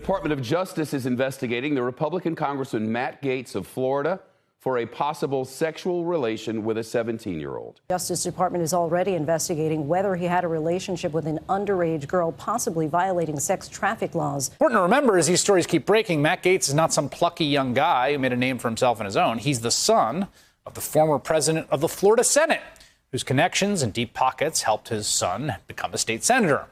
Department of Justice is investigating the Republican Congressman Matt Gaetz of Florida for a possible sexual relation with a 17-year-old. Justice Department is already investigating whether he had a relationship with an underage girl, possibly violating sex traffic laws. Important to remember as these stories keep breaking, Matt Gaetz is not some plucky young guy who made a name for himself on his own. He's the son of the former president of the Florida Senate, whose connections and deep pockets helped his son become a state senator.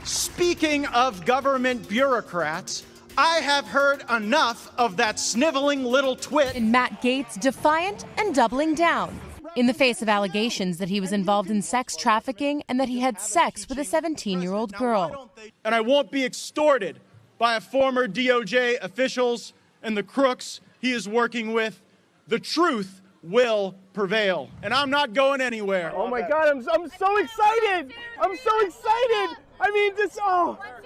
Speaking of government bureaucrats, I have heard enough of that sniveling little twit. And Matt Gaetz defiant and doubling down in the face of allegations that he was involved in sex trafficking and that he had sex with a 17-year-old girl. And I won't be extorted by former DOJ officials and the crooks he is working with. The truth will prevail, and I'm not going anywhere. Oh my God, I'm so excited! I'm so excited! I mean,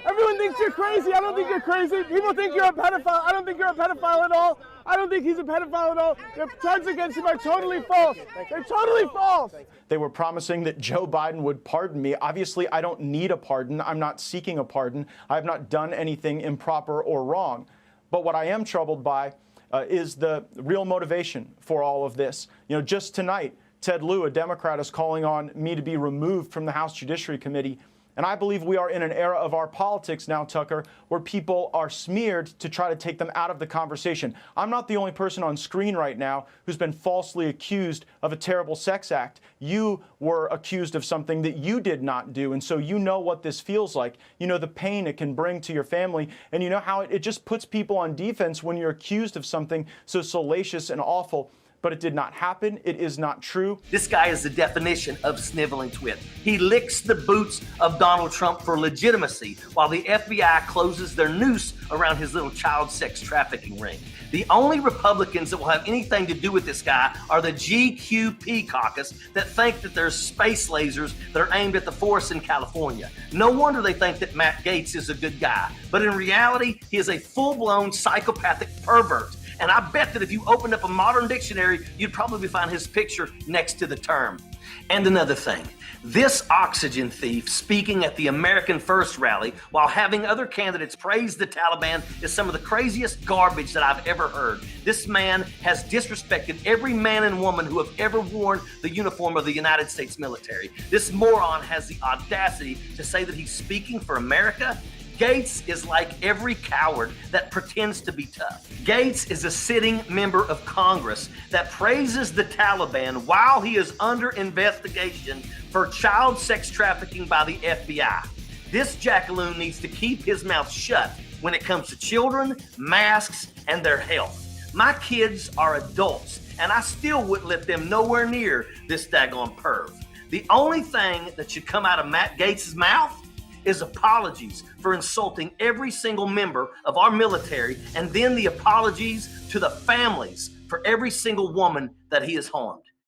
everyone thinks you're crazy. I don't think you're crazy. People think you're a pedophile. I don't think you're a pedophile at all. I don't think he's a pedophile at all. The charges against him are totally false. They're totally false. They were promising that Joe Biden would pardon me. Obviously, I don't need a pardon. I'm not seeking a pardon. I have not done anything improper or wrong. But what I am troubled by is the real motivation for all of this. You know, just tonight, Ted Lieu, a Democrat, is calling on me to be removed from the House Judiciary Committee. And I believe we are in an era of our politics now, Tucker, where people are smeared to try to take them out of the conversation. I'm not the only person on screen right now who's been falsely accused of a terrible sex act. You were accused of something that you did not do, and so you know what this feels like. You know the pain it can bring to your family, and you know how it just puts people on defense when you're accused of something so salacious and awful. But it did not happen. It is not true. This guy is the definition of sniveling twit. He licks the boots of Donald Trump for legitimacy while the FBI closes their noose around his little child sex trafficking ring. The only Republicans that will have anything to do with this guy are the GQP caucus that think that there's space lasers that are aimed at the forests in California. No wonder they think that Matt Gaetz is a good guy. But in reality, he is a full-blown psychopathic pervert. And I bet that if you opened up a modern dictionary, you'd probably find his picture next to the term. And another thing, this oxygen thief speaking at the American First rally while having other candidates praise the Taliban is some of the craziest garbage that I've ever heard. This man has disrespected every man and woman who have ever worn the uniform of the United States military. This moron has the audacity to say that he's speaking for America. Gaetz is like every coward that pretends to be tough. Gaetz is a sitting member of Congress that praises the Taliban while he is under investigation for child sex trafficking by the FBI. This jackaloon needs to keep his mouth shut when it comes to children, masks, and their health. My kids are adults, and I still wouldn't let them nowhere near this daggone perv. The only thing that should come out of Matt Gaetz's mouth is apologies for insulting every single member of our military, and then the apologies to the families for every single woman that he has harmed.